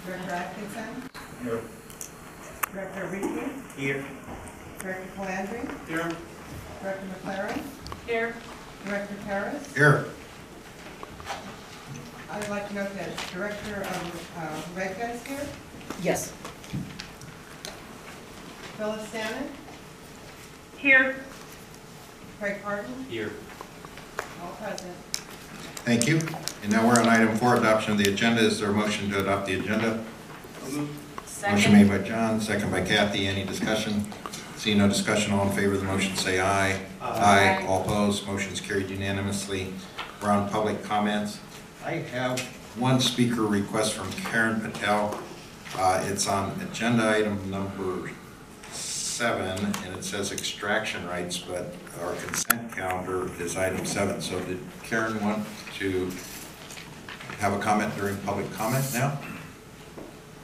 Director Atkinson? Here. Director Reed? Here. Director Calandry? Here. Director McLaren? Here. Director Harris? Here. I would like to note that Director Redga is here. Yes. Phyllis Stannon? Here. Craig Parton? Here. All present. Thank you. And now we're on item 4, adoption of the agenda. Is there a motion to adopt the agenda? Second. Motion made by John, second by Kathy. Any discussion? Seeing no discussion, all in favor of the motion say aye. Aye. All opposed, motion is carried unanimously. We're on public comments. I have one speaker request from Karen Patel. It's on agenda item number 7, and it says extraction rights, but our consent calendar is item 7. So did Karen want to have a comment during public comment now?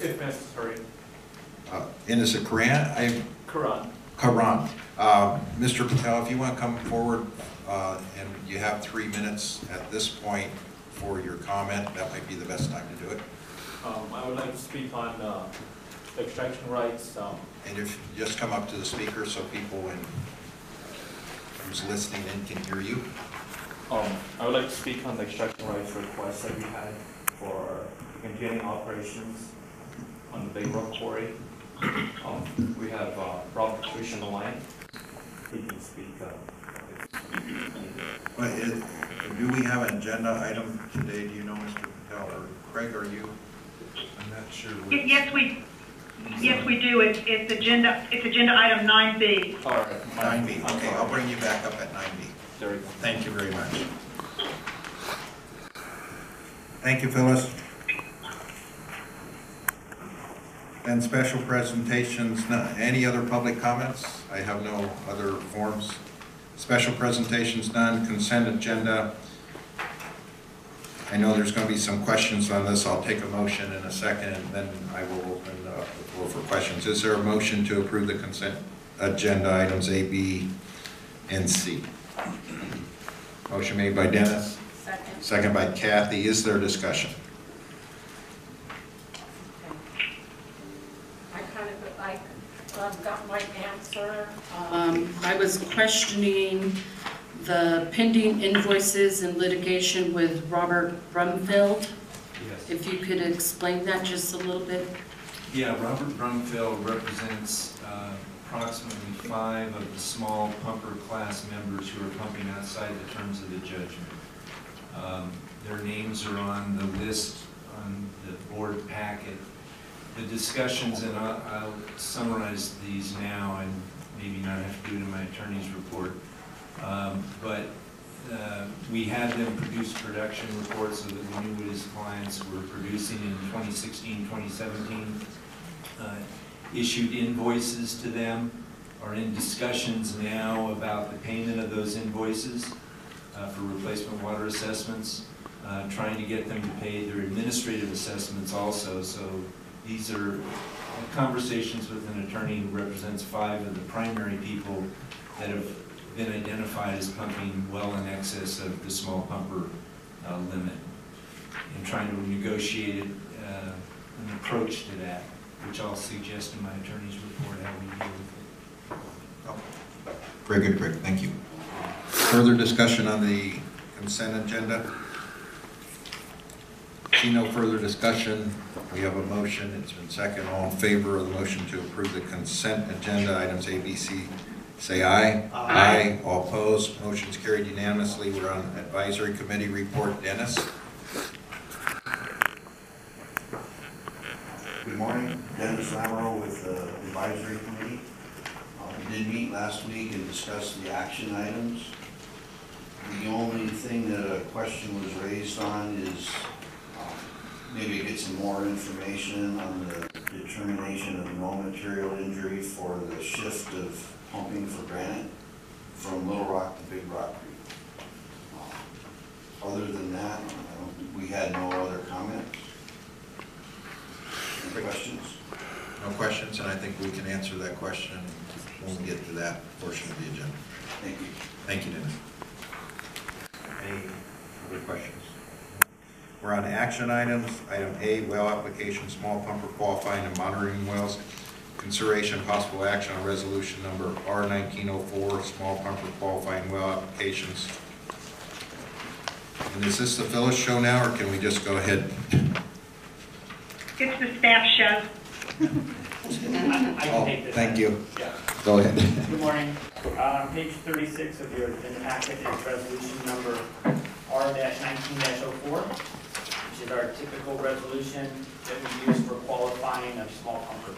If necessary. And is it Karan? Karan. Karan. Mr. Patel, if you want to come forward, and you have 3 minutes at this point for your comment, that might be the best time to do it. I would like to speak on extraction rights. And if you just come up to the speaker so people who's listening in can hear you. I would like to speak on the extraction rights request that we had for continuing operations on the Big Rock Quarry. We have Robert Fish on the line. He can speak. Do we have an agenda item today? Do you know, Mr. Patel? Or Craig, are you? I'm not sure. Yes, we do. It's agenda item 9B. All right. 9B. Okay, I'll bring you back up at 9B. There we go. Thank you very much. Thank you, Phyllis. And special presentations, any other public comments? I have no other forms. Special presentations none, consent agenda. I know there's going to be some questions on this. I'll take a motion in a second and then I will open the floor for questions. Is there a motion to approve the consent agenda items A, B, and C? Motion made by Dennis. Second. Second by Kathy. Is there discussion? I've got my answer. I was questioning the pending invoices and litigation with Robert Brumfield. Yes. If you could explain that just a little bit. Yeah, Robert Brumfield represents approximately 5 of the small pumper class members who are pumping outside the terms of the judgment. Their names are on the list on the board packet. The discussions, and I'll summarize these now and maybe not have to do it in my attorney's report, but we had them produce production reports so that we knew what his clients were producing in 2016, 2017, issued invoices to them, are in discussions now about the payment of those invoices for replacement water assessments, trying to get them to pay their administrative assessments also. So these are conversations with an attorney who represents 5 of the primary people that have been identified as pumping well in excess of the small pumper limit, and trying to negotiate an approach to that, which I'll suggest in my attorney's report how we deal with it. Oh, very good, Craig. Thank you. Further discussion on the consent agenda? See no further discussion. We have a motion. It's been second. All in favor of the motion to approve the consent agenda items A, B, C, say aye. Aye. All opposed. Motion's carried unanimously. We're on advisory committee report. Dennis. Good morning. Dennis Lamoureux with the advisory committee. We did meet last week and discuss the action items. The only thing that a question was raised on is maybe get some more information on the determination of no material injury for the shift of pumping for granite from Little Rock to Big Rock Creek. Other than that, we had no other comments. Any questions? No questions, and I think we can answer that question when we get to that portion of the agenda. Thank you. Thank you, Dennis. Any other questions? We're on action items. Item A, well application, small pumper qualifying and monitoring wells. Consideration possible action on resolution number R1904, small pumper qualifying well applications. And is this the Phyllis show now, or can we just go ahead? It's the staff show. I can take this. Thank you. Yeah. Go ahead. Good morning. Page 36 of your agenda packet is resolution number R-19-04, which is our typical resolution that we use for qualifying of small pumpers.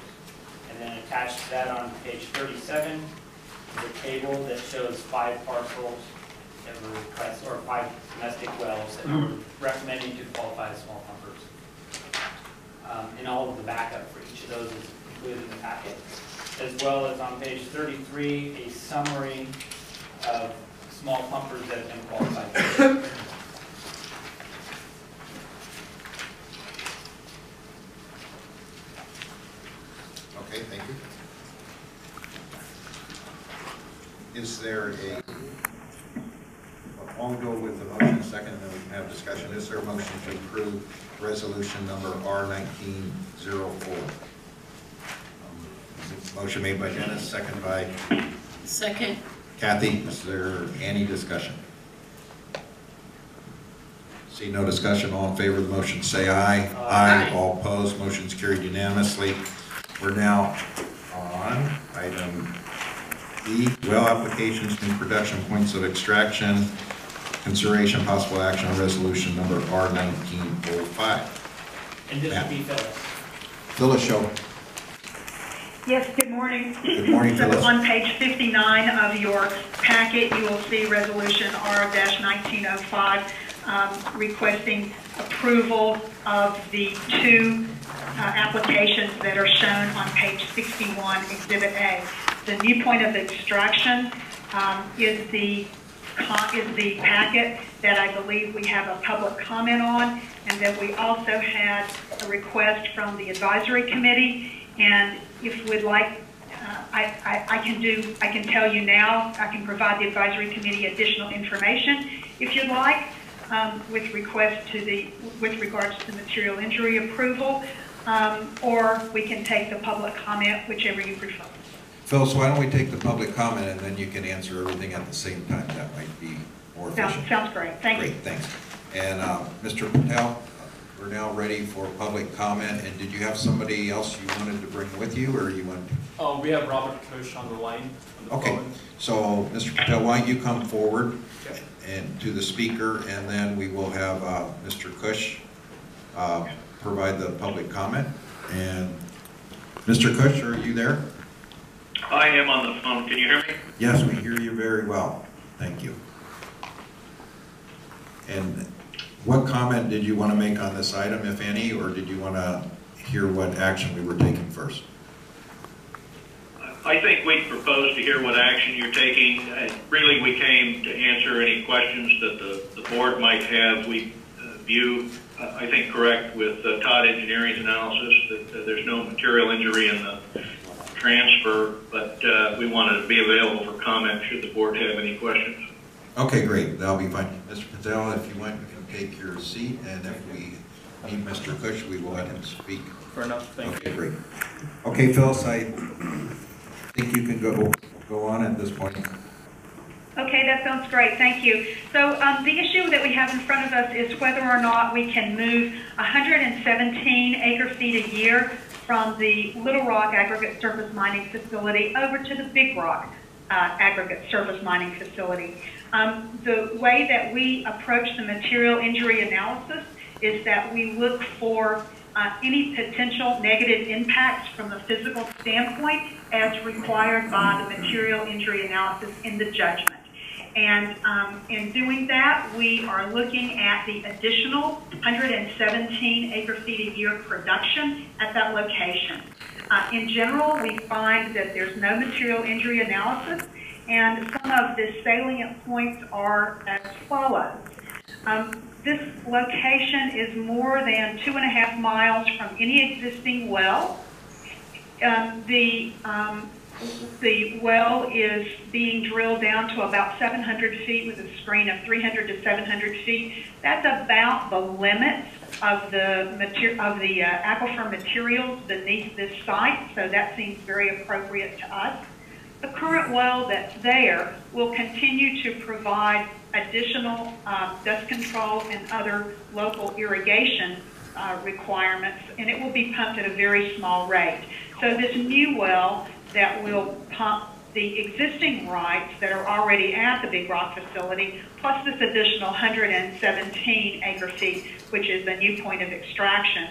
And then attached to that on page 37 is a table that shows 5 parcels that were requested, or 5 domestic wells that we're recommending to qualify as small pumpers. And all of the backup for each of those is included in the packet, as well as on page 33, a summary of small pumpers that have been qualified. Okay, thank you. Is there a, I'll go with the motion second, and then we can have discussion. Is there a motion to approve resolution number R1904? Motion made by Dennis, second by Second. Kathy. Is there any discussion? See no discussion. All in favor of the motion say aye. Aye. All opposed. Motion's carried unanimously. We're now on item E, well applications, new production points of extraction, consideration possible action on resolution number R1905. And this will be Phyllis. Phyllis show. Yes, good morning. Good morning, So Phyllis. on page 59 of your packet, you will see resolution R-1905 requesting approval of the 2 applications that are shown on page 61, Exhibit A. The new point of extraction is the packet that I believe we have a public comment on, and that we also had a request from the advisory committee. And if we'd like, I can tell you now, I can provide the advisory committee additional information if you'd like, with regards to the material injury approval, or we can take the public comment, whichever you prefer. Phyllis, why don't we take the public comment and then you can answer everything at the same time? That might be more efficient. Sounds great. Thank you. Great, thanks. And Mr. Patel, we're now ready for public comment. And did you have somebody else you wanted to bring with you, or you want? We have Robert Cush on the line. Okay, so Mr. Patel, why don't you come forward and to the speaker, and then we will have Mr. Cush provide the public comment. And Mr. Cush, are you there? I am on the phone. Can you hear me? Yes, we hear you very well. Thank you. And what comment did you want to make on this item, if any, or did you want to hear what action we were taking first? I think we propose to hear what action you're taking. Really, we came to answer any questions that the board might have. We view, I think, correct with Todd Engineering's analysis that there's no material injury in the transfer, but we wanted to be available for comment should the board have any questions. Okay, great. That'll be fine. Mr. Patel, if you want, you can take your seat, and if we need Mr. Cush, we will let him speak. Fair enough. Thank you. Okay, great. Okay, Phyllis, I think you can go on at this point. Okay, that sounds great. Thank you. So the issue that we have in front of us is whether or not we can move 117 acre-feet a year from the Little Rock Aggregate Surface Mining Facility over to the Big Rock Aggregate Surface Mining Facility. The way that we approach the material injury analysis is that we look for any potential negative impacts from a physical standpoint as required by the material injury analysis in the judgment. And in doing that, we are looking at the additional 117 acre-feet a year production at that location. In general, we find that there's no material injury analysis, and some of the salient points are as follows. This location is more than 2.5 miles from any existing well. The well is being drilled down to about 700 feet with a screen of 300 to 700 feet. That's about the limits of the aquifer materials beneath this site, so that seems very appropriate to us. The current well that's there will continue to provide additional dust control and other local irrigation requirements, and it will be pumped at a very small rate. So this new well that will pump the existing rights that are already at the Big Rock facility, plus this additional 117 acre-feet, which is the new point of extraction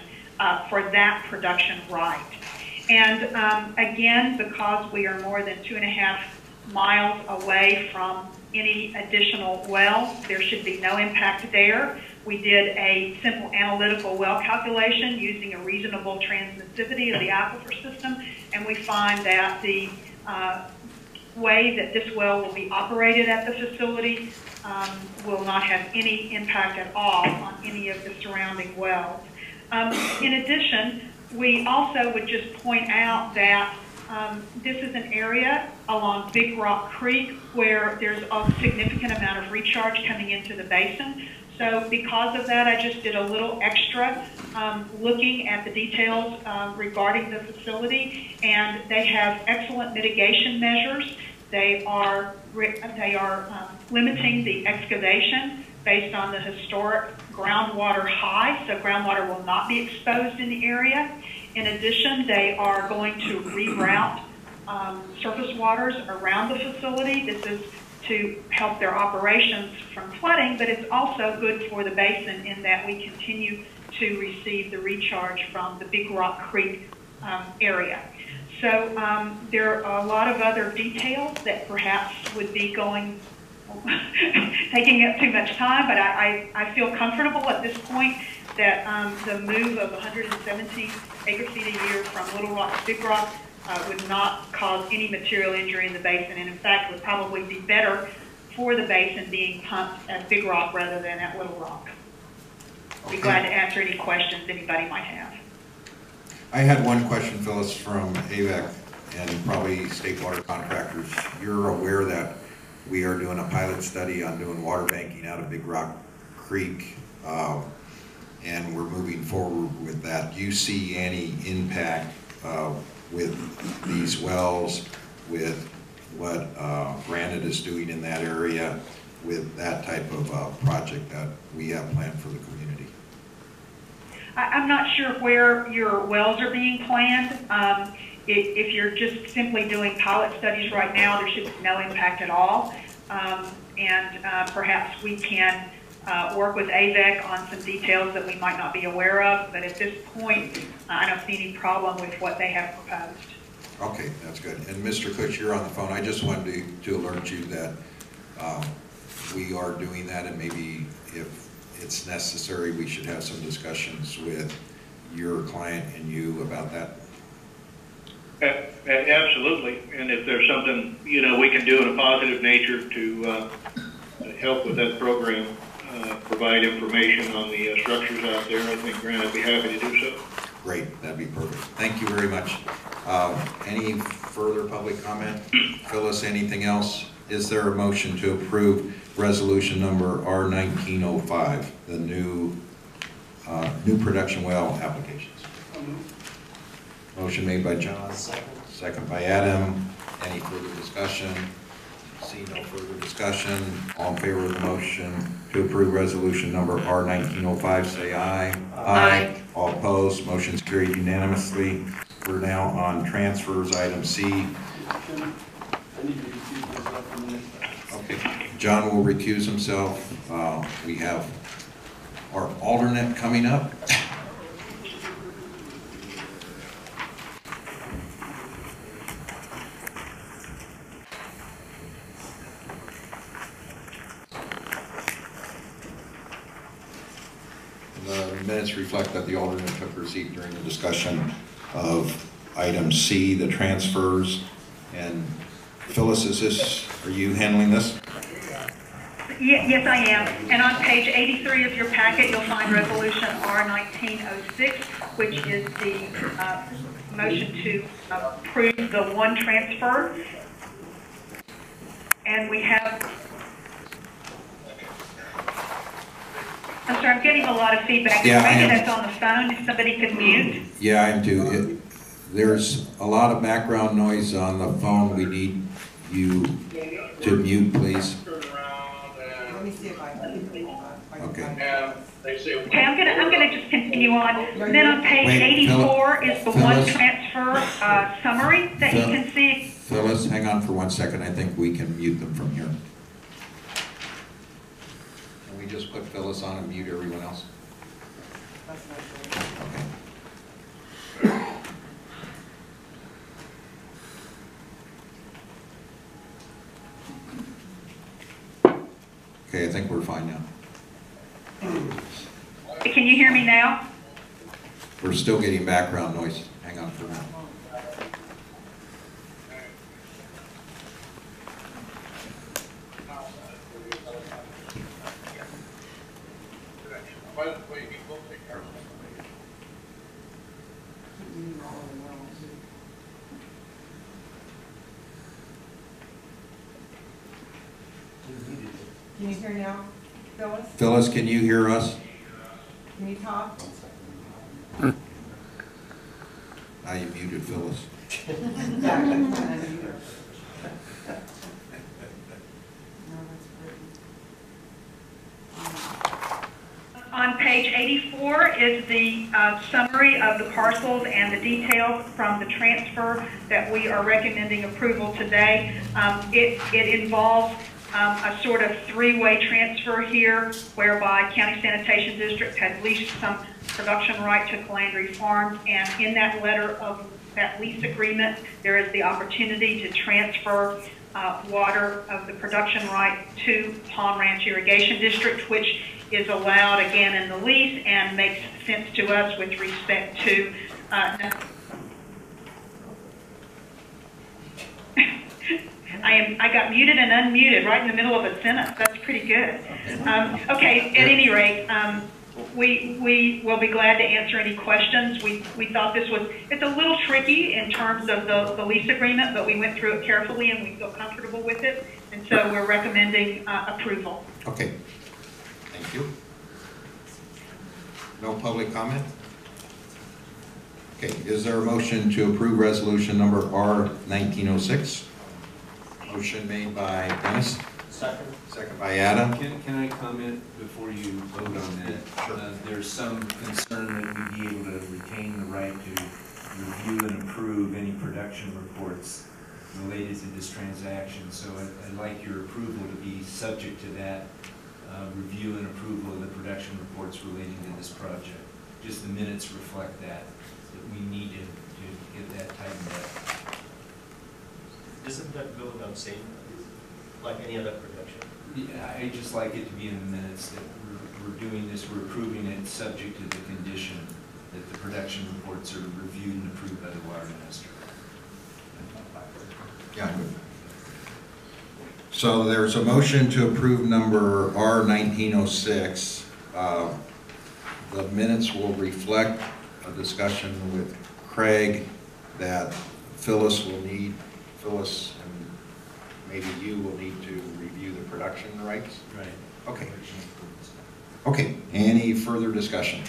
for that production right. And again, because we are more than 2.5 miles away from any additional wells, there should be no impact there. We did a simple analytical well calculation using a reasonable transmissivity of the aquifer system, and we find that the way that this well will be operated at the facility will not have any impact at all on any of the surrounding wells. In addition, we also would just point out that this is an area along Big Rock Creek where there's a significant amount of recharge coming into the basin. So because of that, I just did a little extra looking at the details regarding the facility, and they have excellent mitigation measures. They are limiting the excavation based on the historic groundwater high, so groundwater will not be exposed in the area. In addition, they are going to reroute surface waters around the facility. This is to help their operations from flooding, but it's also good for the basin in that we continue to receive the recharge from the Big Rock Creek area. So there are a lot of other details that perhaps would be taking up too much time, but I feel comfortable at this point that the move of 117 acre-feet a year from Little Rock to Big Rock would not cause any material injury in the basin, and in fact would probably be better for the basin being pumped at Big Rock rather than at Little Rock. I'd be glad to answer any questions anybody might have. I had one question, Phyllis, from AVEC and probably state water contractors. You're aware that we are doing a pilot study on doing water banking out of Big Rock Creek, and we're moving forward with that. Do you see any impact with these wells, with what Granite is doing in that area, with that type of project that we have planned for the community? I'm not sure where your wells are being planned. If you're just simply doing pilot studies right now, there should be no impact at all. And perhaps we can work with AVEC on some details that we might not be aware of, but at this point, I don't see any problem with what they have proposed. Okay, that's good. And Mr. Kutch, you're on the phone. I just wanted to alert you that we are doing that, and maybe if it's necessary, we should have some discussions with your client and you about that. Absolutely, and if there's something we can do in a positive nature to help with that program, provide information on the structures out there, I think Grant would be happy to do so. Great, that'd be perfect. Thank you very much. Any further public comment? Phyllis, anything else? Is there a motion to approve resolution number R1905, the new production well applications? Motion made by John, second by Adam. Any further discussion? See no further discussion. All in favor of the motion to approve resolution number R1905, say aye. Aye. All opposed, motion's carried unanimously. We're now on transfers, item C. Okay, John will recuse himself. We have our alternate coming up. The minutes reflect that the alternate took her seat during the discussion of item C, the transfers. And Phyllis, are you handling this? Yes, I am. And on page 83 of your packet, you'll find resolution R1906, which is the motion to approve the one transfer. And we have I'm sorry, I'm getting a lot of feedback. Yeah, I Maybe am. that's on the phone, if somebody could mute. Yeah, I am too. There's a lot of background noise on the phone. We need you to mute, please. Let me see if I can. Okay. Okay, I'm gonna just continue on. Then on page Wait, 84 is the one Phyllis. transfer summary that you can see. Phyllis, hang on for 1 second. I think we can mute them from here. Can we just put Phyllis on and mute everyone else? That's not good. Okay. Okay, I think we're fine now. Can you hear me now? We're still getting background noise. Hang on for a minute. Can you hear now, Phyllis? Phyllis, can you hear us? Can you talk? Now you muted Phyllis. Yeah, I can unmute her. No, that's On page 84 is the summary of the parcels and the details from the transfer that we are recommending approval today. It involves a sort of three-way transfer here, whereby County Sanitation District had leased some production right to Calandry Farms, and in that letter of that lease agreement, there is the opportunity to transfer water of the production right to Palm Ranch Irrigation District, which is allowed again in the lease and makes sense to us with respect to I got muted and unmuted right in the middle of a sentence. That's pretty good. Okay, at any rate, we will be glad to answer any questions. We thought it's a little tricky in terms of the lease agreement, but we went through it carefully and we feel comfortable with it. And so we're recommending approval. Okay. Thank you. No public comment? Okay, is there a motion to approve resolution number R1906? Motion made by Dennis. Second. Second by Adam. Can I comment before you vote on that? Sure. There's some concern that we be able to retain the right to review and approve any production reports related to this transaction. So I'd like your approval to be subject to that review and approval of the production reports relating to this project. Just the minutes reflect that we need to get that tightened up. Doesn't that go without saying, like any other production? Yeah, I just like it to be in the minutes that we're doing this, we're approving it subject to the condition that the production reports are reviewed and approved by the watermaster. Yeah. So there's a motion to approve number R1906. The minutes will reflect a discussion with Craig that Phyllis and maybe you will need to review the production rights. Right. Okay. Okay, any further discussion?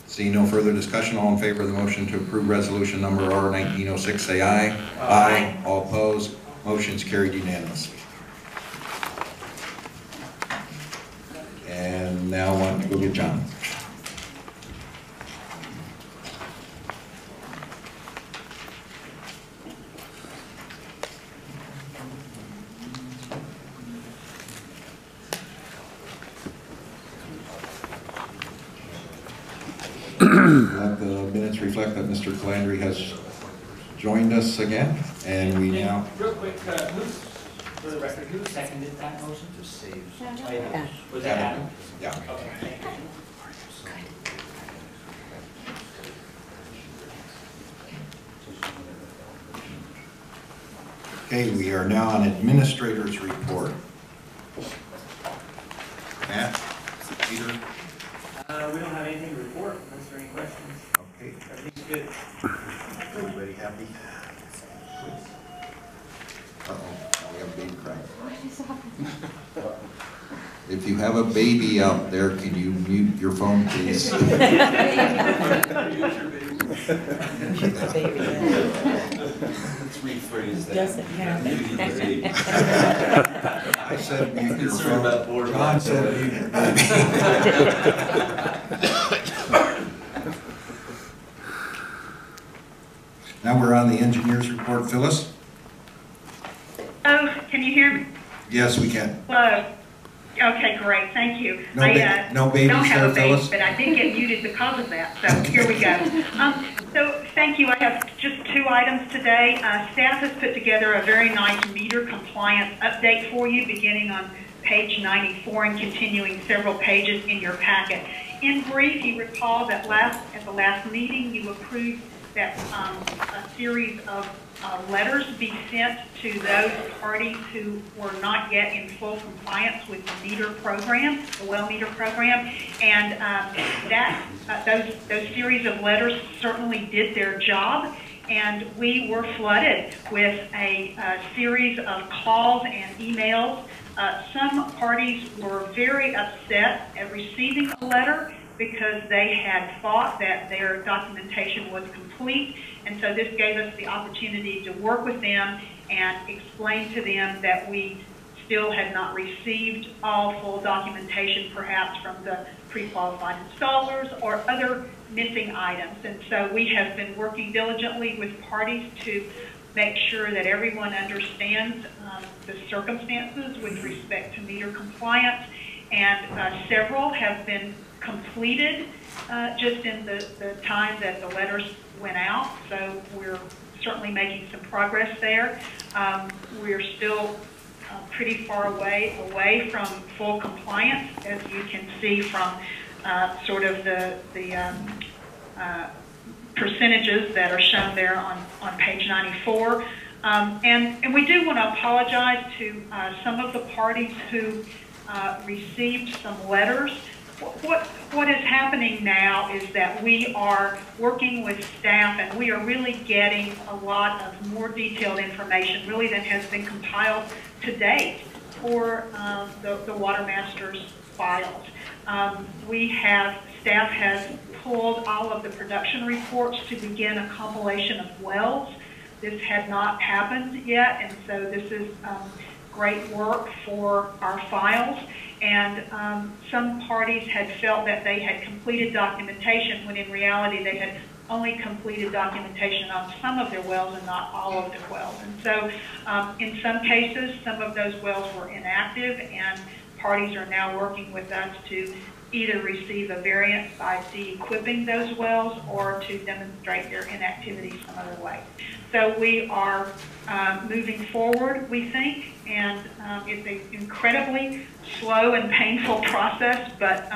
Seeing no further discussion, all in favor of the motion to approve resolution number R1906, say aye. Aye. All opposed, motion's carried unanimously. And now I want to go get John. Let the minutes reflect that Mr. Calandry has joined us again, and we now... Real quick, for the record, who seconded that motion? Just save. Yeah. Was that Adam? Yeah. Okay, thank you. Okay, we are now on administrator's report. Matt? Peter? We don't have anything to report, unless there are any questions. Okay. Everything's good. Everybody happy? Uh-oh, now we have a baby crying. If you have a baby out there, can you mute your phone, please? Let's rephrase that. Doesn't happen. I said mute your Concerned phone. about board. John said mute your baby. Now we're on the engineer's report. Phyllis? Oh, can you hear me? Yes, we can. Hello. Okay, great, thank you. No I babies don't have there, a baby, Phyllis? but I did get muted because of that, so here we go. So thank you. I have just 2 items today. Staff has put together a very nice meter compliance update for you, beginning on page 94 and continuing several pages in your packet. In brief, you recall that at the last meeting, you approved that a series of letters be sent to those parties who were not yet in full compliance with the meter program, the well meter program, and those series of letters certainly did their job, and we were flooded with a series of calls and emails. Some parties were very upset at receiving a letter because they had thought that their documentation was complete, and so this gave us the opportunity to work with them and explain to them that we still had not received all full documentation, perhaps from the pre-qualified installers or other missing items. And so we have been working diligently with parties to make sure that everyone understands the circumstances with respect to meter compliance, and several have been completed just in the time that the letters went out, so we're certainly making some progress there. We're still pretty far away from full compliance, as you can see from sort of the percentages that are shown there on page 94. And we do want to apologize to some of the parties who received some letters. What is happening now is that we are working with staff, and we are really getting a lot of more detailed information, really, than has been compiled to date for the Watermaster's files. Staff has pulled all of the production reports to begin a compilation of wells. This had not happened yet, and so this is great work for our files. And some parties had felt that they had completed documentation, when in reality they had only completed documentation on some of their wells and not all of their wells. And so in some cases, some of those wells were inactive, and parties are now working with us to either receive a variance by de-equipping those wells or to demonstrate their inactivity some other way. So we are moving forward, we think, and it's an incredibly slow and painful process, but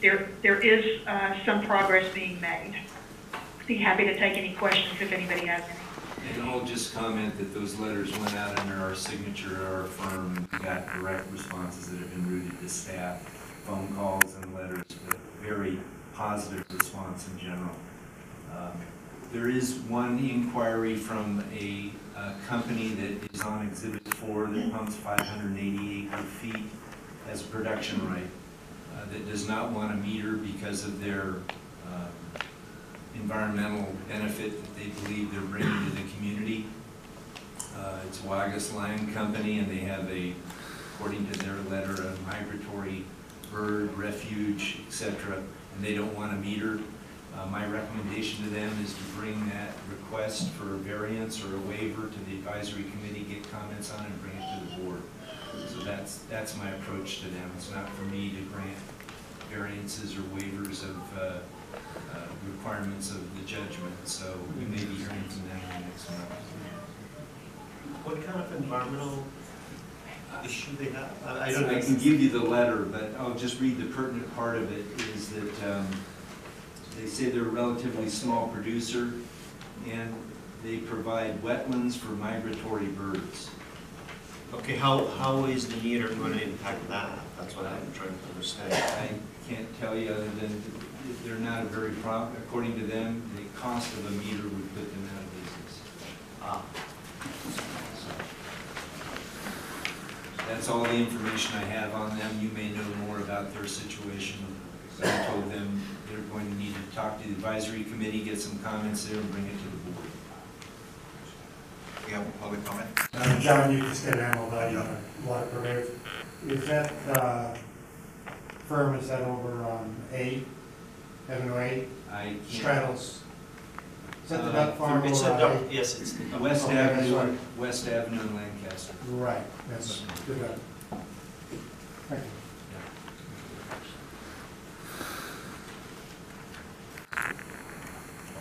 there is some progress being made. Be happy to take any questions if anybody has any. And I'll just comment that those letters went out under our signature, our firm, and we got direct responses that have been routed to staff, phone calls and letters, but very positive response in general. There is one inquiry from a company that is on Exhibit 4 that pumps 580 acre-feet as a production right, that does not want a meter because of their environmental benefit that they believe they're bringing to the community. It's Wagas Land Company, and they have according to their letter, a migratory bird refuge, etc., and they don't want a meter. My recommendation to them is to bring that request for a variance or a waiver to the advisory committee, get comments on it, and bring it to the board. So that's my approach to them. It's not for me to grant variances or waivers of requirements of the judgment. So we may be hearing from them in the next month. What kind of environmental issue they have? I can give you the letter, but I'll just read the pertinent part of it. Is that they say they're a relatively small producer, and they provide wetlands for migratory birds. Okay, how is the meter going to impact that? That's what I'm trying to understand. I can't tell you other than they're not a very according to them, the cost of a meter would put them out of business. That's all the information I have on them. You may know more about their situation. I told them they're going to need to talk to the advisory committee, get some comments there, and bring it to the board. We have a public comment? John, you just get Antelope Valley Water Purveyors. Is that firm, is that over on 8, Avenue 8? I can't. Straddles. Is that the duck farm It's over a on duck, 8? yes, it's the West Okay, that's Avenue, right. West Avenue in Lancaster. Right, that's the duck. Thank you.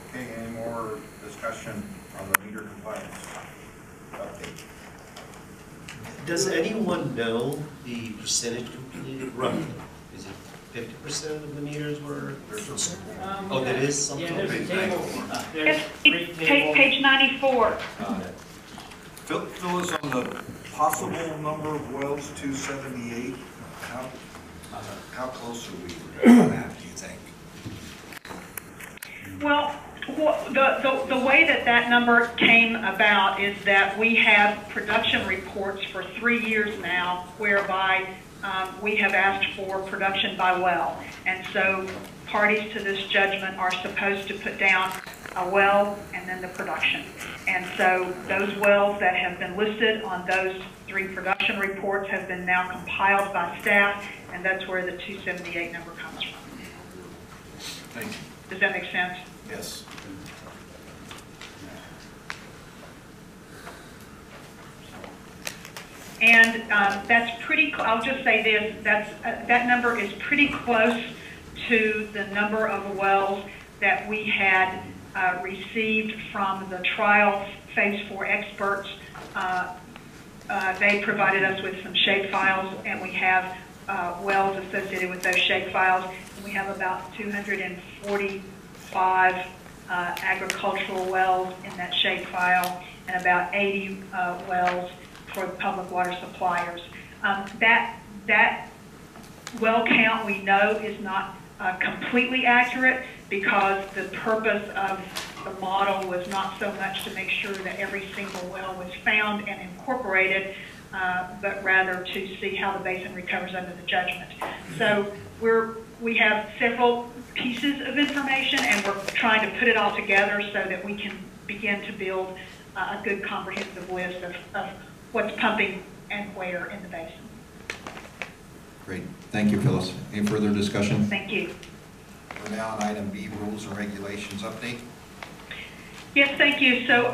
Okay, any more discussion on the meter compliance update? Does anyone know the percentage completed roughly? Is it 50% of the meters were? Oh, that is something? Yeah, there's a table, there's It's three tables. page 94. Got it. Fill us on the possible number of wells, 278. How close are we to that, do you think? Well, the way that number came about is that we have production reports for 3 years now whereby we have asked for production by well. And so parties to this judgment are supposed to put down a well and then the production. And so those wells that have been listed on those 3 production reports have been now compiled by staff, and that's where the 278 number comes from. Thank you. Does that make sense? Yes. And that's pretty, I'll just say this, that number is pretty close to the number of wells that we had received from the trial phase 4 experts. They provided us with some shape files, and we have wells associated with those shape files. And we have about 245 agricultural wells in that shape file, and about 80 wells for public water suppliers. That well count, we know, is not completely accurate, because the purpose of the model was not so much to make sure that every single well was found and incorporated, but rather to see how the basin recovers under the judgment. So we have several pieces of information, and we're trying to put it all together so that we can begin to build a good comprehensive list of what's pumping and where in the basin. Great, thank you, Phyllis. Any further discussion? Thank you. We're now on item B, rules and regulations update. Yes, thank you. So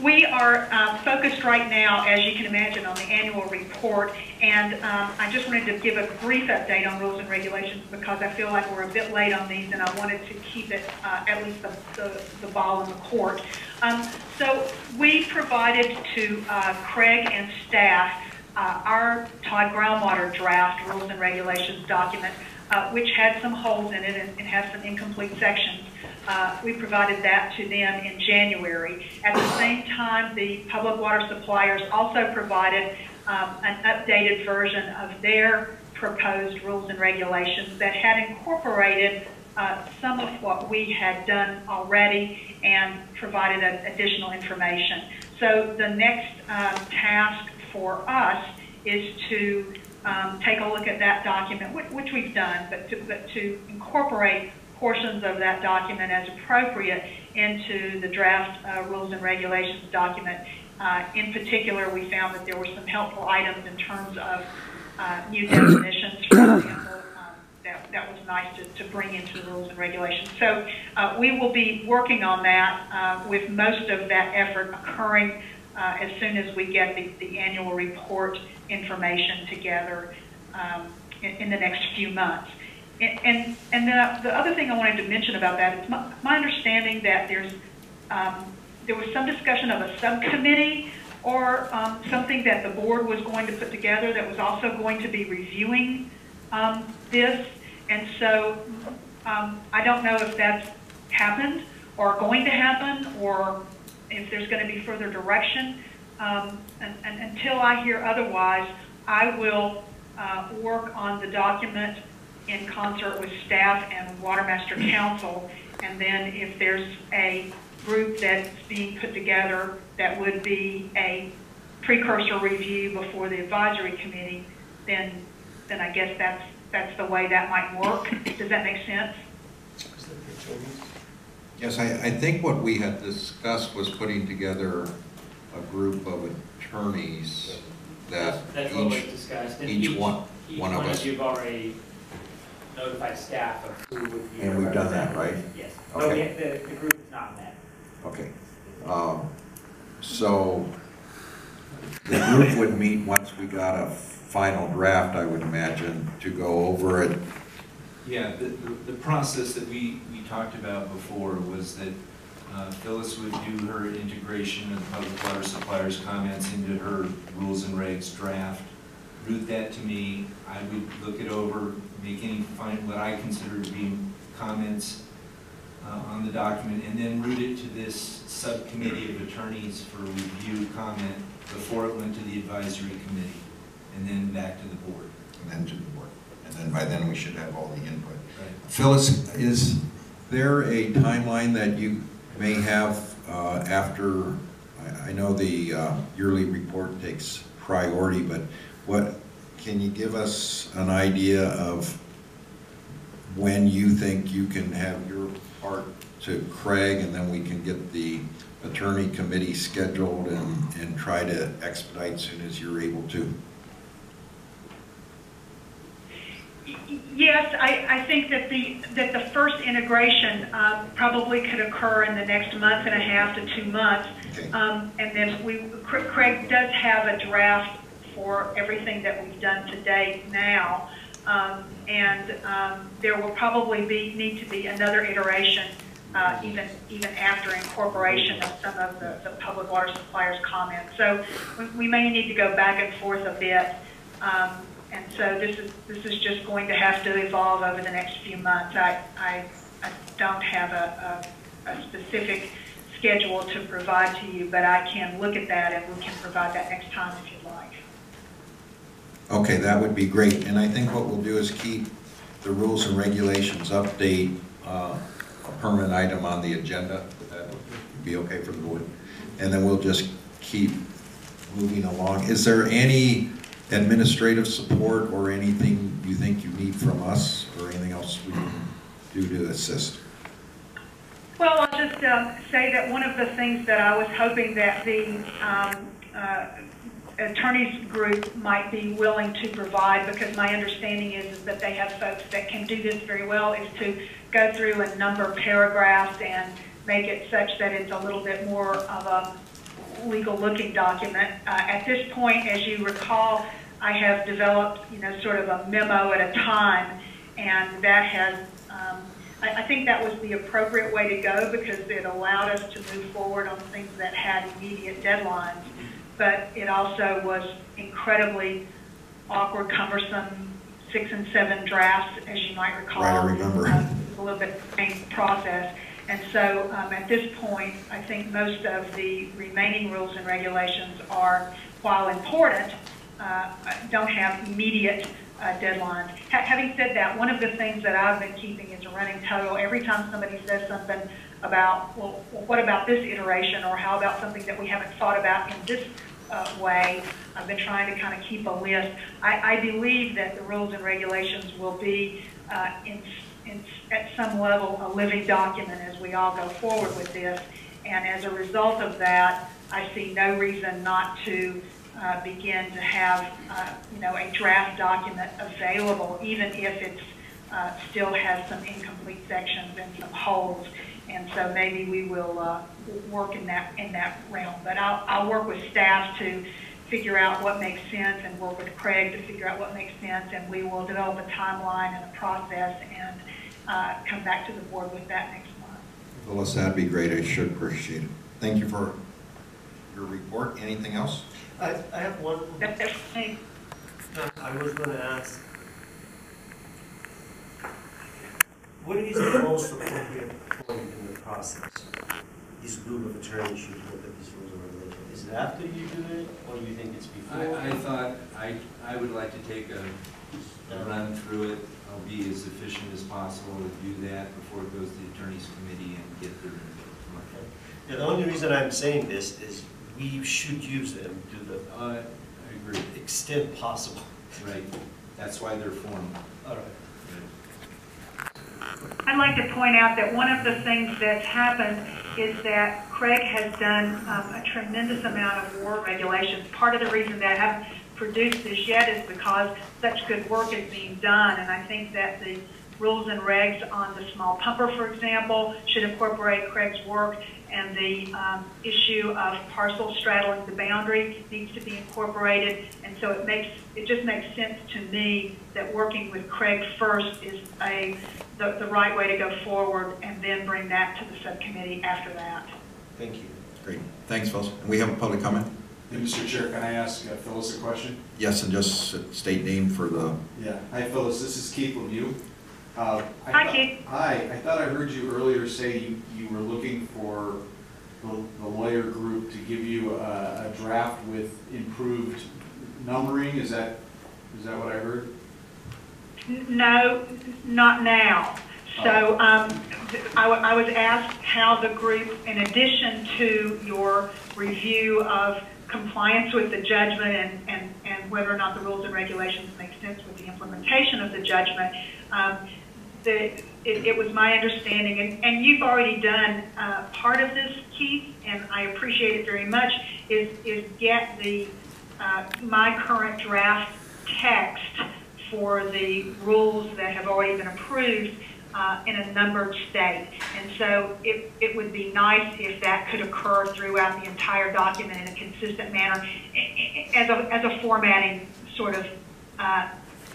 we are focused right now, as you can imagine, on the annual report, and I just wanted to give a brief update on rules and regulations because I feel like we're a bit late on these, and I wanted to keep it at least the ball in the court. So we provided to Craig and staff our Todd groundwater draft rules and regulations document, which had some holes in it and has some incomplete sections. We provided that to them in January. At the same time, the public water suppliers also provided an updated version of their proposed rules and regulations that had incorporated some of what we had done already and provided additional information. So the next task for us is to take a look at that document, which we've done, but to incorporate portions of that document as appropriate into the draft rules and regulations document. In particular, we found that there were some helpful items in terms of new definitions, for example, that was nice to bring into the rules and regulations. So we will be working on that with most of that effort occurring as soon as we get the annual report information together in the next few months. And the other thing I wanted to mention about that is my understanding that there was some discussion of a subcommittee or something that the board was going to put together that was also going to be reviewing this. And so I don't know if that's happened or going to happen, or if there's going to be further direction. And until I hear otherwise, I will work on the document in concert with staff and Watermaster Council, and then if there's a group that's being put together that would be a precursor review before the advisory committee, then I guess that's the way that might work. Does that make sense? Yes, I think what we had discussed was putting together a group of attorneys that That's what was discussed. And each one of us. You've already notified staff of who would be. And we've done that, right? Yes. Okay. No, the group is not met. Okay. So the group would meet once we got a final draft, I would imagine, to go over it. Yeah, the process that we talked about before was that Phyllis would do her integration of public water suppliers' comments into her rules and regs draft, route that to me. I would look it over, make what I consider to be comments on the document, and then route it to this subcommittee of attorneys for review comment before it went to the advisory committee, and then back to the board. And then to the board. And then by then we should have all the input. Right. Phyllis, is there a timeline that you may have after, I know the yearly report takes priority, but can you give us an idea of when you think you can have your part to Craig, and then we can get the attorney committee scheduled and try to expedite as soon as you're able to? Yes, I think that the first integration probably could occur in the next month and a half to 2 months. Okay. And then Craig does have a draft for everything that we've done to date now. There will probably need to be another iteration even after incorporation of some of the public water suppliers' comments. So we may need to go back and forth a bit. And so this is just going to have to evolve over the next few months. I don't have a specific schedule to provide to you, but I can look at that and we can provide that next time if you'd like. Okay, that would be great. And I think what we'll do is keep the rules and regulations update a permanent item on the agenda. Would that be okay for the board? And then we'll just keep moving along. Is there any administrative support or anything you think you need from us, or anything else we can do to assist? Well, I'll just say that one of the things that I was hoping that the attorneys group might be willing to provide, because my understanding is that they have folks that can do this very well, is to go through and number paragraphs and make it such that it's a little bit more of a legal looking document. At this point, as you recall, I have developed, sort of a memo at a time, and that has, I think that was the appropriate way to go, because it allowed us to move forward on things that had immediate deadlines, but it also was incredibly awkward, cumbersome, 6 and 7 drafts, as you might recall. Right, I remember. A little bit of a process. And so at this point, I think most of the remaining rules and regulations are, while important, don't have immediate deadlines. Having said that, one of the things that I've been keeping is a running total. Every time somebody says something about, well, what about this iteration, or how about something that we haven't thought about in this way, I've been trying to kind of keep a list. I believe that the rules and regulations will be at some level a living document as we all go forward with this, and as a result of that, I see no reason not to begin to have a draft document available, even if it still has some incomplete sections and some holes. And so maybe we will work in that realm. But I'll work with staff to figure out what makes sense, and work with Craig to figure out what makes sense, and we will develop a timeline and a process and come back to the board with that next month. Phyllis, that'd be great. I should appreciate it. Thank you for your report. Anything else? I have one. That's everything. I was going to ask, what is the most appropriate point in the process? This group of attorneys should look at these rules and regulations. Is it after you do it, or you think it's before? I thought I would like to take a run through it. I'll be as efficient as possible to do that before it goes to the attorneys committee and get their input. Yeah, the only reason I'm saying this is we should use them to I agree. Extent possible. Right. That's why they're formed. All right. I'd like to point out that one of the things that's happened is that Craig has done a tremendous amount of water regulations. Part of the reason that I haven't produced this yet is because such good work is being done, and I think that the rules and regs on the small pumper, for example, should incorporate Craig's work, and the issue of parcel straddling the boundary needs to be incorporated. And so it just makes sense to me that working with Craig first is the right way to go forward, and then bring that to the subcommittee after that. Thank you. Great. Thanks, Phyllis. And we have a public comment? Hey, Mr. Chair, can I ask Phyllis a question? Yes, and just state name for the... Yeah. Hi, Phyllis. This is Keith Lemieux. Hi, Keith. Hi. I thought I heard you earlier say you were looking for the lawyer group to give you a draft with improved numbering. Is that what I heard? No, not now. So I was asked how the group, in addition to your review of compliance with the judgment and whether or not the rules and regulations make sense with the implementation of the judgment, it was my understanding, and you've already done part of this, Keith, and I appreciate it very much, is get the my current draft text for the rules that have already been approved in a numbered state. And so it would be nice if that could occur throughout the entire document in a consistent manner as a formatting sort of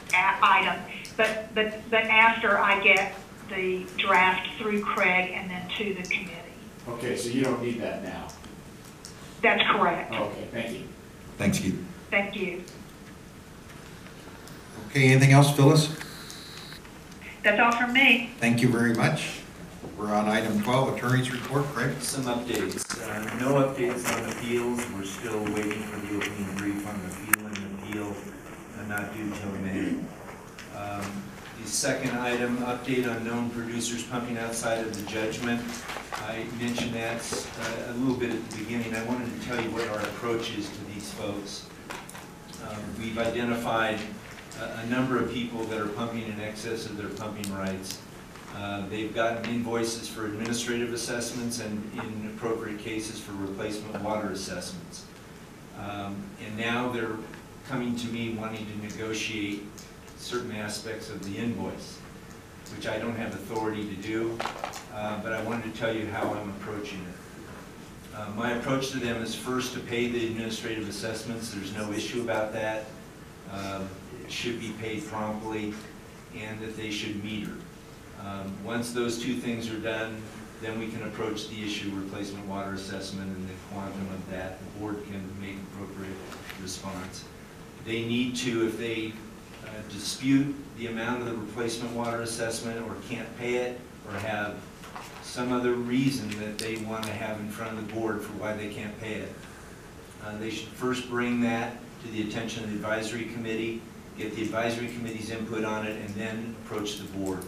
item. But after I get the draft through Craig and then to the committee. Okay, so you don't need that now. That's correct. Okay, thank you. Thanks, Keith. Thank you. Okay, anything else, Phyllis? That's all from me. Thank you very much. We're on item 12, attorney's report. Craig? Some updates. No updates on appeals. We're still waiting for the opening brief on the Phelan appeal, not due till May. The second item, update on known producers pumping outside of the judgment. I mentioned that a little bit at the beginning. I wanted to tell you what our approach is to these folks. We've identified a number of people that are pumping in excess of their pumping rights. They've gotten invoices for administrative assessments and, in appropriate cases, for replacement water assessments. And now they're coming to me wanting to negotiate certain aspects of the invoice, which I don't have authority to do, but I wanted to tell you how I'm approaching it. My approach to them is first to pay the administrative assessments. There's no issue about that. It should be paid promptly, and that they should meter. Once those two things are done, then we can approach the issue replacement water assessment and the quantum of that. The board can make appropriate response. They need to, if they dispute the amount of the replacement water assessment or can't pay it or have some other reason that they want to have in front of the board for why they can't pay it, they should first bring that to the attention of the advisory committee, get the advisory committee's input on it, and then approach the board.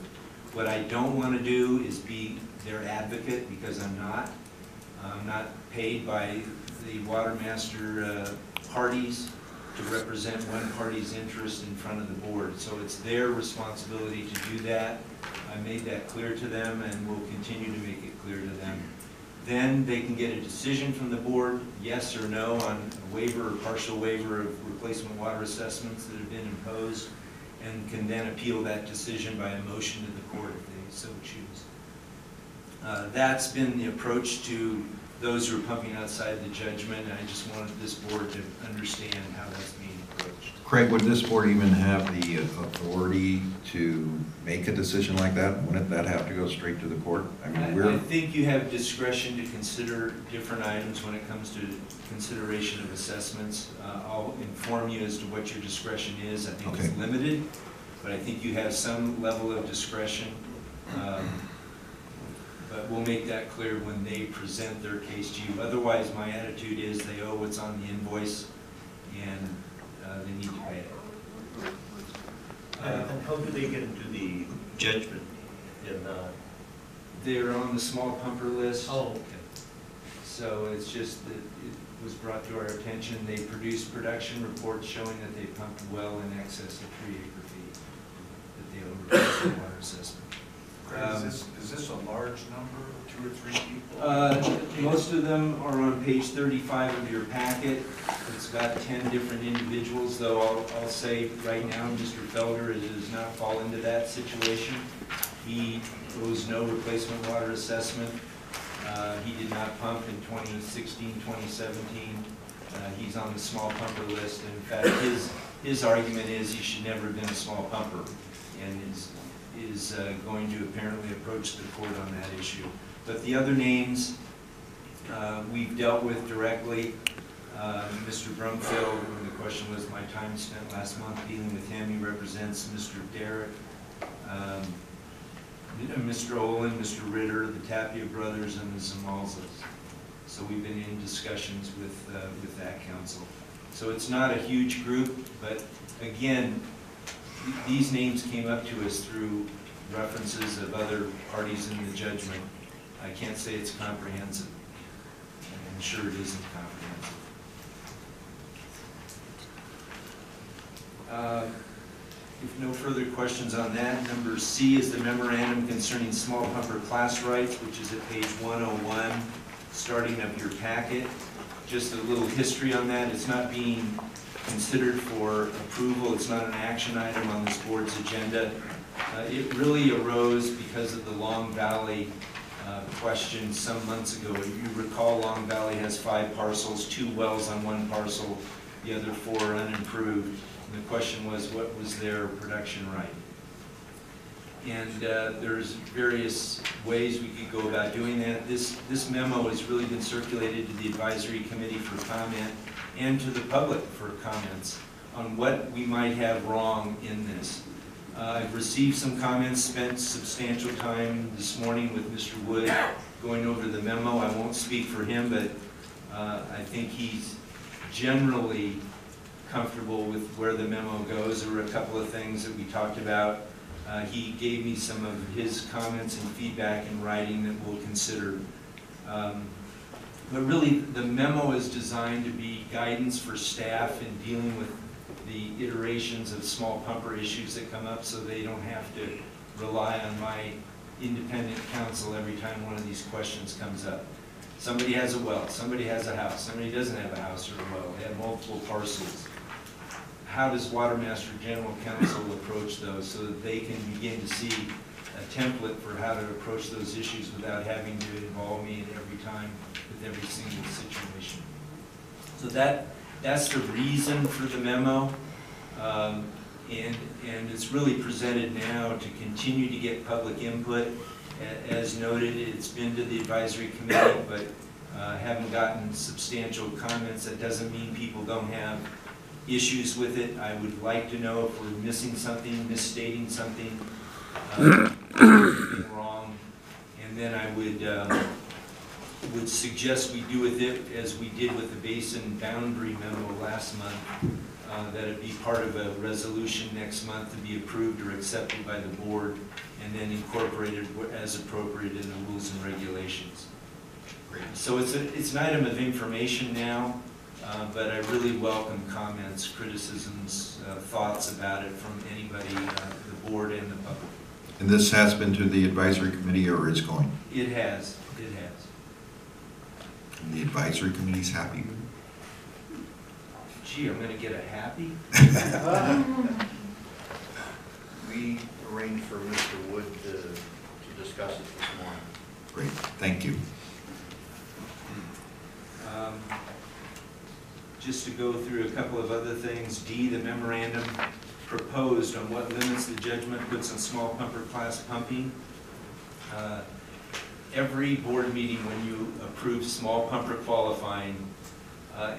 What I don't want to do is be their advocate, because I'm not. I'm not paid by the Watermaster parties to represent one party's interest in front of the board. So it's their responsibility to do that. I made that clear to them and will continue to make it clear to them. Then they can get a decision from the board, yes or no, on a waiver or partial waiver of replacement water assessments that have been imposed, and can then appeal that decision by a motion to the court if they so choose. That's been the approach to those who are pumping outside the judgment, and I just wanted this board to understand how that's being approached. Craig, would this board even have the authority to make a decision like that? Wouldn't that have to go straight to the court? I mean, I think you have discretion to consider different items when it comes to consideration of assessments. I'll inform you as to what your discretion is. I think it's limited, but I think you have some level of discretion. But we'll make that clear when they present their case to you. Otherwise, my attitude is they owe what's on the invoice, and they need to pay it. And how do they get into the judgment? They're on the small pumper list. Oh, okay. So it's just that was brought to our attention. They produced production reports showing that they pumped well in excess of 3 acre-feet, that they overpassed the water assessment. Is this a large number, 2 or 3 people? Most of them are on page 35 of your packet. It's got 10 different individuals, though I'll say right now, Mr. Felder does not fall into that situation. He owes no replacement water assessment. He did not pump in 2016, 2017. He's on the small pumper list. In fact, his argument is he should never have been a small pumper, and is going to apparently approach the court on that issue. But the other names we've dealt with directly. Mr. Brumfield, when the question was my time spent last month dealing with him, he represents Mr. Derrick, Mr. Olin, Mr. Ritter, the Tapia brothers, and the Zamalzas. So we've been in discussions with that council. So it's not a huge group, but again, these names came up to us through references of other parties in the judgment. I can't say it's comprehensive. I'm sure it isn't comprehensive. If no further questions on that, number C is the memorandum concerning small pumper class rights, which is at page 101, starting of your packet. Just a little history on that. It's not being considered for approval. It's not an action item on this board's agenda. It really arose because of the Long Valley question some months ago. You recall Long Valley has 5 parcels, 2 wells on 1 parcel, the other 4 are unimproved. And the question was, what was their production right? And there's various ways we could go about doing that. This memo has really been circulated to the advisory committee for comment and to the public for comments on what we might have wrong in this. I've received some comments, spent substantial time this morning with Mr. Wood going over the memo. I won't speak for him, but I think he's generally comfortable with where the memo goes. There were a couple of things that we talked about. He gave me some of his comments and feedback in writing that we'll consider. But really, the memo is designed to be guidance for staff in dealing with the iterations of small pumper issues that come up, so they don't have to rely on my independent counsel every time one of these questions comes up. Somebody has a well, somebody has a house, somebody doesn't have a house or a well, they have multiple parcels. How does Watermaster General Counsel approach those so that they can begin to see a template for how to approach those issues without having to involve me in every time with every single situation? So that's the reason for the memo, and it's really presented now to continue to get public input. As noted, it's been to the advisory committee, but haven't gotten substantial comments. That doesn't mean people don't have issues with it. I would like to know if we're missing something, misstating something, wrong, and then I would suggest we do with it as we did with the basin boundary memo last month, that it be part of a resolution next month to be approved or accepted by the board, and then incorporated as appropriate in the rules and regulations. So it's an item of information now, but I really welcome comments, criticisms, thoughts about it from anybody, the board and the public. And this has been to the advisory committee, or is going? It has. It has. And the advisory committee's happy? Gee, I'm going to get a happy? We arranged for Mr. Wood to discuss it this morning. Great, thank you. Just to go through a couple of other things, D, the memorandum proposed on what limits the judgment puts on small pumper class pumping. Every board meeting when you approve small pumper qualifying,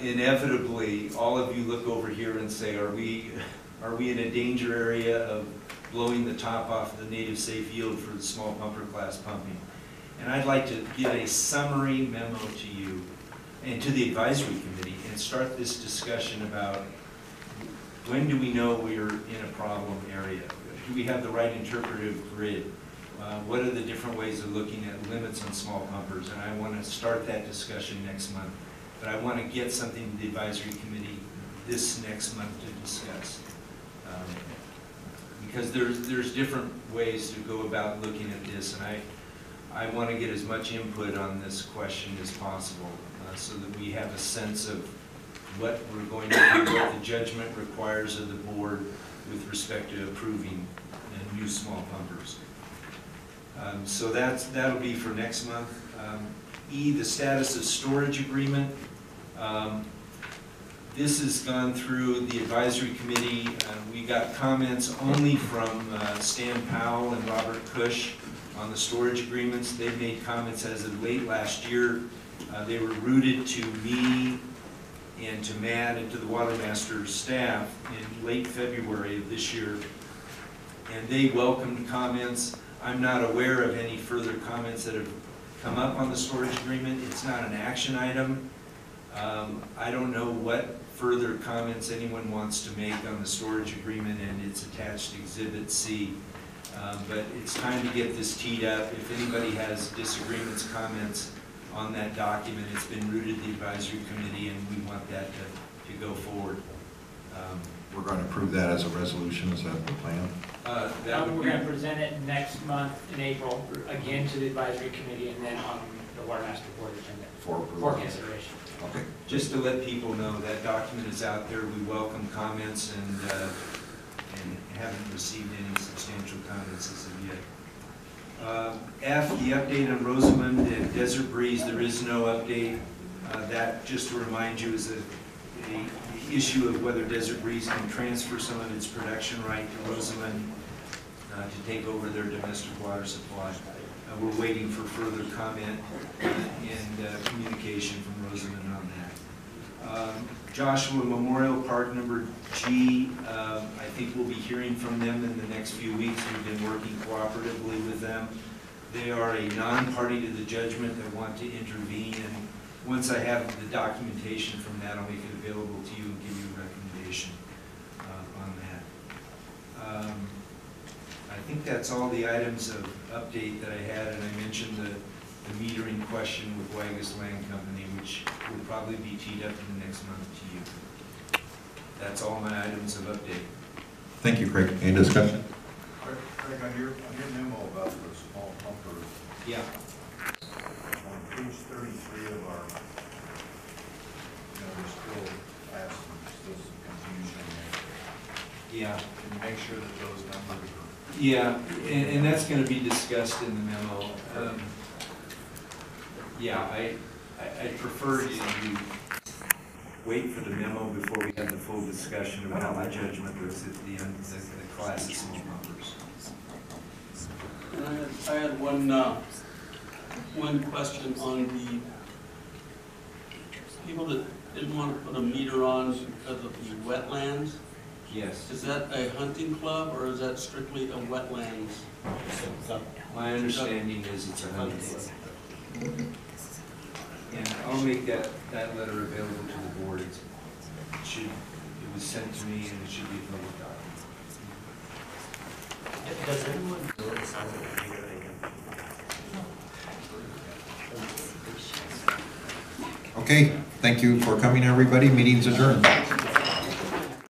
inevitably all of you look over here and say, are we in a danger area of blowing the top off the native safe yield for the small pumper class pumping? And I'd like to give a summary memo to you and to the advisory committee and start this discussion about when do we know we're in a problem area? Do we have the right interpretive grid? What are the different ways of looking at limits on small pumpers? And I want to start that discussion next month. but I want to get something to the advisory committee this next month to discuss. Because there's different ways to go about looking at this, and I want to get as much input on this question as possible, so that we have a sense of what we're going to do, what the judgment requires of the board with respect to approving new small pumpers. So that'll be for next month. E, the status of storage agreement. This has gone through the advisory committee. We got comments only from Stan Powell and Robert Cush on the storage agreements. They made comments as of late last year. They were routed to me and to Matt and to the Watermaster staff in late February of this year. And they welcomed comments. I'm not aware of any further comments that have come up on the storage agreement. It's not an action item. I don't know what further comments anyone wants to make on the storage agreement and its attached Exhibit C. But it's time to get this teed up. If anybody has disagreements, comments on that document, it's been routed to the advisory committee and we want that to go forward. We're going to approve that as a resolution, is that the plan? We're going to present it next month in April, again to the advisory committee, and then on the Watermaster board agenda for consideration. Okay. Just to let people know, that document is out there. We welcome comments and haven't received any substantial comments as of yet. F, the update on Rosamond and Desert Breeze. There is no update. That, just to remind you, is the issue of whether Desert Breeze can transfer some of its production right to Rosamond to take over their domestic water supply. We're waiting for further comment and communication from Rosamond on that. Joshua Memorial Park number G, I think we'll be hearing from them in the next few weeks. We've been working cooperatively with them. They are a non-party to the judgment that want to intervene, and once I have the documentation from that, I'll make it available to you and give you a recommendation on that. I think that's all the items of update that I had, and I mentioned the metering question with Wagas Land Company, which will probably be teed up in the next month to you. That's all my items of update. Thank you, Craig. Any discussion? Craig, on your memo about the small pumpers. Yeah. On page 33 of our, there's still some confusion there. Yeah. Can you make sure that those numbers are? Yeah, and that's going to be discussed in the memo. Yeah, I prefer you wait for the memo before we have the full discussion about how my judgment looks at the end of the class of small pumpers. I had one question on the people that didn't want to put a meter on because of the wetlands. Yes. Is that a hunting club or is that strictly a wetlands? My understanding is it's a hunting club. And I'll make that letter available to the board. It was sent to me and it should be a public document. Does anyone know the size of the meter they can? Okay, thank you for coming, everybody. Meeting's adjourned.